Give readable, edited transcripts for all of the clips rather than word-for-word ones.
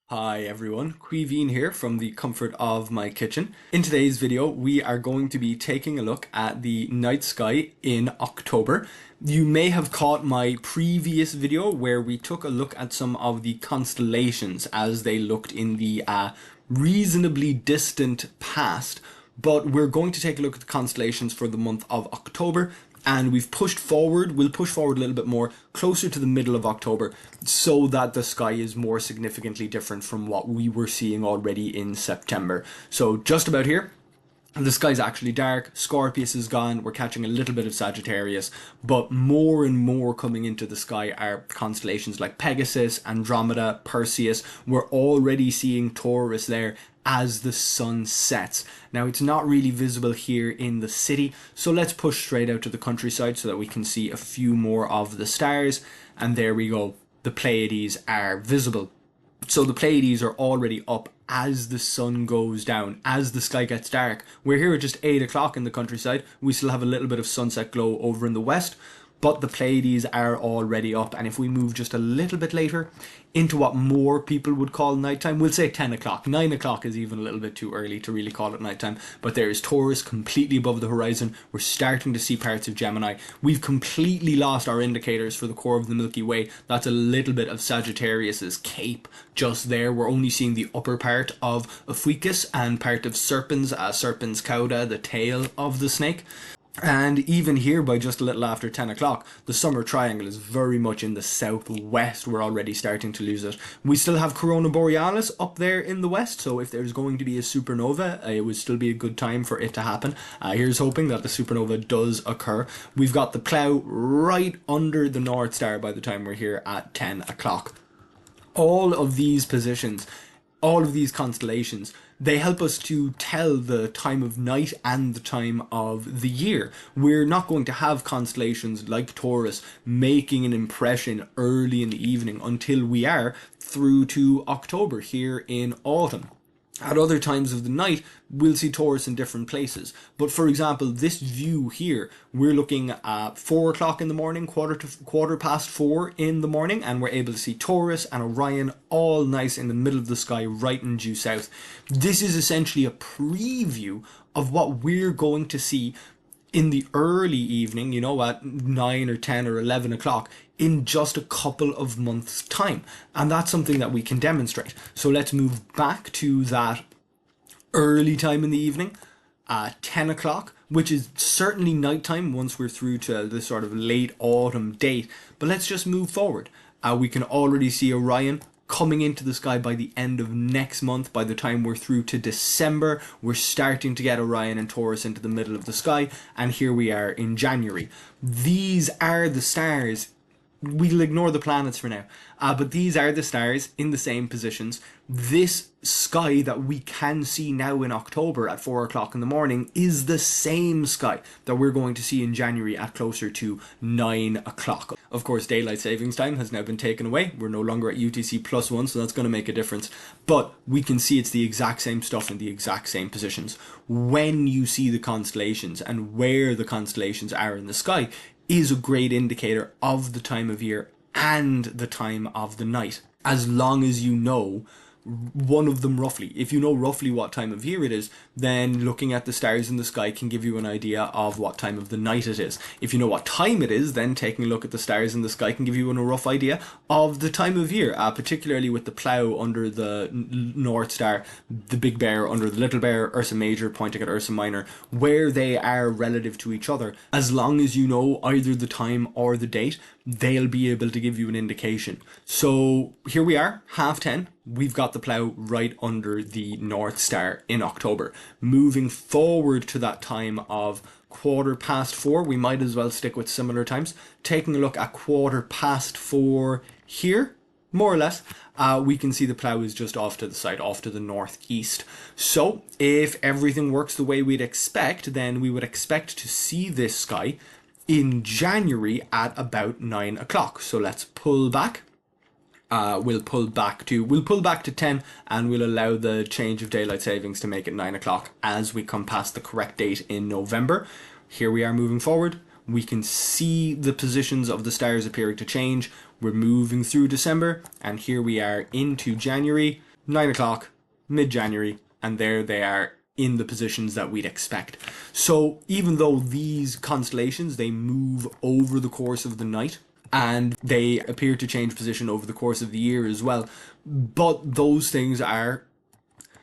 Hi everyone, Queeveen here from the comfort of my kitchen. In today's video, we are going to be taking a look at the night sky in October. You may have caught my previous video where we took a look at some of the constellations as they looked in the reasonably distant past, but we're going to take a look at the constellations for the month of October. And we'll push forward a little bit more closer to the middle of October so that the sky is more significantly different from what we were seeing already in September. So just about here, the sky's actually dark, Scorpius is gone, we're catching a little bit of Sagittarius, but more and more coming into the sky are constellations like Pegasus, Andromeda, Perseus. We're already seeing Taurus there as the sun sets. Now it's not really visible here in the city, so let's push straight out to the countryside so that we can see a few more of the stars. And there we go, the Pleiades are visible. So the Pleiades are already up as the sun goes down, as the sky gets dark. We're here at just 8 o'clock in the countryside. We still have a little bit of sunset glow over in the west, but the Pleiades are already up. And if we move just a little bit later into what more people would call nighttime, we'll say 10 o'clock. 9 o'clock is even a little bit too early to really call it nighttime, but there is Taurus completely above the horizon. We're starting to see parts of Gemini. We've completely lost our indicators for the core of the Milky Way. That's a little bit of Sagittarius's cape just there. We're only seeing the upper part of Ophiuchus and part of Serpens, Serpens cauda, the tail of the snake. And even here, by just a little after 10 o'clock, the summer triangle is very much in the southwest. We're already starting to lose it. We still have Corona Borealis up there in the west, so if there's going to be a supernova, it would still be a good time for it to happen. Here's hoping that the supernova does occur. We've got the plough right under the North Star by the time we're here at 10 o'clock. All of these positions, all of these constellations, they help us to tell the time of night and the time of the year. We're not going to have constellations like Taurus making an impression early in the evening until we are through to October here in autumn. At other times of the night, we'll see Taurus in different places. But for example, this view here, we're looking at 4 o'clock in the morning, quarter past 4 in the morning, and we're able to see Taurus and Orion all nice in the middle of the sky, right in due south. This is essentially a preview of what we're going to see in the early evening, you know, at 9 or 10 or 11 o'clock in just a couple of months' time. And that's something that we can demonstrate. So let's move back to that early time in the evening, 10 o'clock, which is certainly nighttime once we're through to the sort of late autumn date. But let's just move forward. We can already see Orion coming into the sky by the end of next month. By the time we're through to December, we're starting to get Orion and Taurus into the middle of the sky, and here we are in January. These are the stars. We'll ignore the planets for now, but these are the stars in the same positions. This sky that we can see now in October at 4 o'clock in the morning is the same sky that we're going to see in January at closer to 9 o'clock. Of course, daylight savings time has now been taken away. We're no longer at UTC +1, so that's going to make a difference. But we can see it's the exact same stuff in the exact same positions. When you see the constellations and where the constellations are in the sky is a great indicator of the time of year and the time of the night. As long as you know one of them roughly. If you know roughly what time of year it is, then looking at the stars in the sky can give you an idea of what time of the night it is. If you know what time it is, then taking a look at the stars in the sky can give you a rough idea of the time of year, particularly with the plough under the North Star, the Big Bear under the Little Bear, Ursa Major pointing at Ursa Minor, where they are relative to each other. As long as you know either the time or the date, they'll be able to give you an indication. So here we are, 10:30. We've got the plough right under the North Star in October. Moving forward to that time of 4:15, we might as well stick with similar times. Taking a look at 4:15 here, more or less, we can see the plough is just off to the side, off to the northeast. So if everything works the way we'd expect, then we would expect to see this sky in January at about 9 o'clock. So let's pull back. We'll pull back to 10, and we'll allow the change of daylight savings to make it 9 o'clock as we come past the correct date in November. Here we are moving forward. We can see the positions of the stars appearing to change. We're moving through December, and here we are into January. 9 o'clock, mid-January, and there they are in the positions that we'd expect. So even though these constellations, they move over the course of the night, and they appear to change position over the course of the year as well, but those things are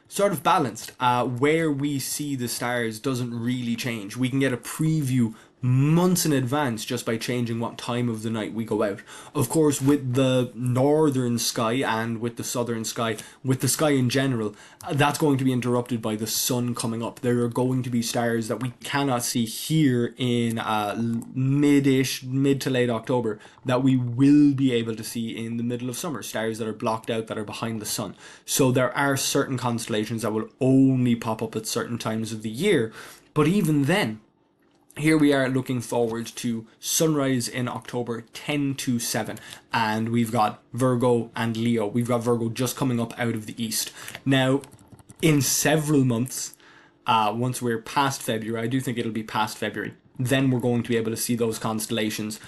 sort of balanced. Where we see the stars doesn't really change. We can get a preview months in advance just by changing what time of the night we go out. Of course, with the northern sky and with the southern sky, with the sky in general, that's going to be interrupted by the sun coming up. There are going to be stars that we cannot see here in mid to late October that we will be able to see in the middle of summer. Stars that are blocked out, that are behind the sun. So there are certain constellations that will only pop up at certain times of the year. But even then, here we are looking forward to sunrise in October 10 to 7, and we've got Virgo and Leo. We've got Virgo just coming up out of the east. Now, in several months, once we're past February, I do think it'll be past February, then we're going to be able to see those constellations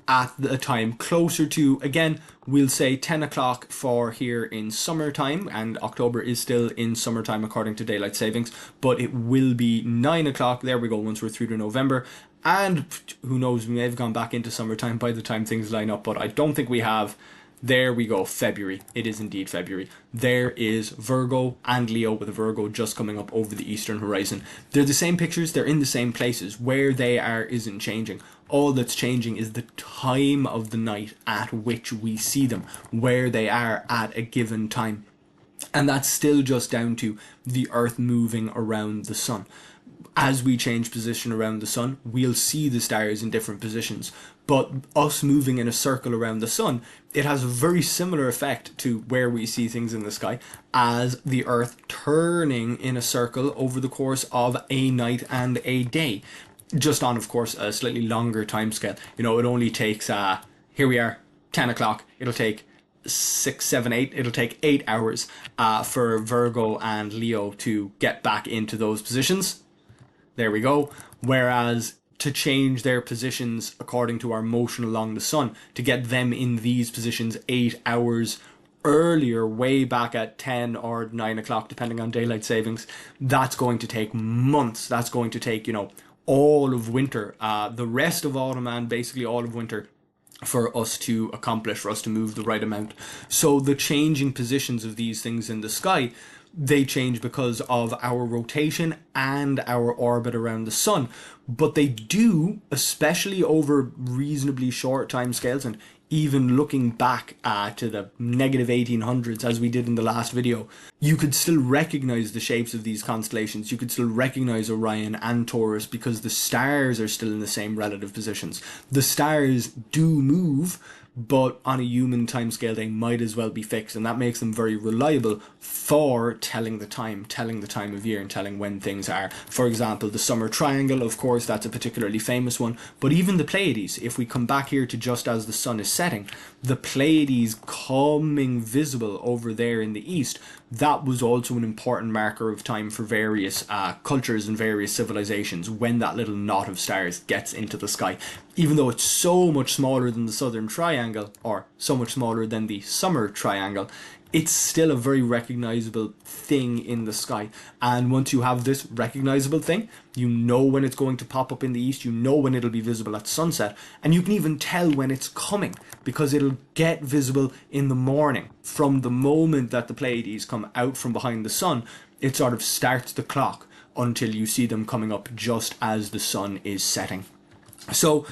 at a time closer to, again, we'll say 10 o'clock for here in summertime, and October is still in summertime according to daylight savings, but it will be 9 o'clock, there we go, once we're through to November, and who knows, we may have gone back into summertime by the time things line up, but I don't think we have. There we go, February. It is indeed February. There is Virgo and Leo, with a Virgo just coming up over the eastern horizon. They're the same pictures, they're in the same places. Where they are isn't changing. All that's changing is the time of the night at which we see them, where they are at a given time. And that's still just down to the Earth moving around the sun. As we change position around the sun, we'll see the stars in different positions. But us moving in a circle around the sun, it has a very similar effect to where we see things in the sky as the Earth turning in a circle over the course of a night and a day. Just on, of course, a slightly longer time scale. You know, it only takes, here we are, 10 o'clock. It'll take 6, 7, 8. It'll take 8 hours for Virgo and Leo to get back into those positions. There we go. Whereas to change their positions according to our motion along the sun, to get them in these positions 8 hours earlier, way back at 10 or 9 o'clock, depending on daylight savings, that's going to take months. That's going to take, you know, all of winter, the rest of autumn and basically all of winter for us to accomplish, for us to move the right amount. So the changing positions of these things in the sky, they change because of our rotation and our orbit around the sun. But they do, especially over reasonably short time scales, and even looking back to the negative 1800s, as we did in the last video, you could still recognize the shapes of these constellations. You could still recognize Orion and Taurus because the stars are still in the same relative positions. The stars do move, but on a human timescale they might as well be fixed, and that makes them very reliable for telling the time of year and telling when things are. For example, the summer triangle, of course, that's a particularly famous one, but even the Pleiades, if we come back here to just as the sun is setting, the Pleiades coming visible over there in the east, that was also an important marker of time for various cultures and various civilizations, when that little knot of stars gets into the sky. Even though it's so much smaller than the southern triangle, or so much smaller than the summer triangle, it's still a very recognizable thing in the sky. And once you have this recognizable thing, you know when it's going to pop up in the east, you know when it'll be visible at sunset, and you can even tell when it's coming because it'll get visible in the morning. From the moment that the Pleiades come out from behind the sun, it sort of starts the clock until you see them coming up just as the sun is setting. So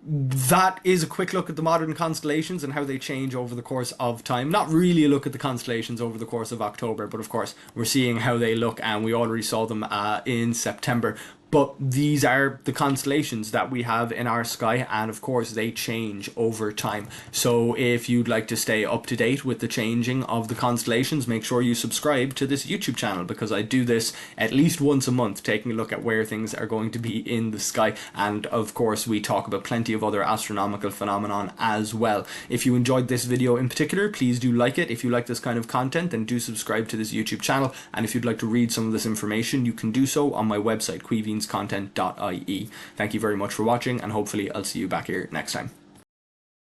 that is a quick look at the modern constellations and how they change over the course of time. Not really a look at the constellations over the course of October, but of course we're seeing how they look, and we already saw them in September. But these are the constellations that we have in our sky, and of course they change over time. So if you'd like to stay up to date with the changing of the constellations, make sure you subscribe to this YouTube channel, because I do this at least once a month, taking a look at where things are going to be in the sky. And of course we talk about plenty of other astronomical phenomenon as well. If you enjoyed this video in particular, please do like it. If you like this kind of content, then do subscribe to this YouTube channel. And if you'd like to read some of this information, you can do so on my website, queevinscontent.ie. Thank you very much for watching, and hopefully I'll see you back here next time.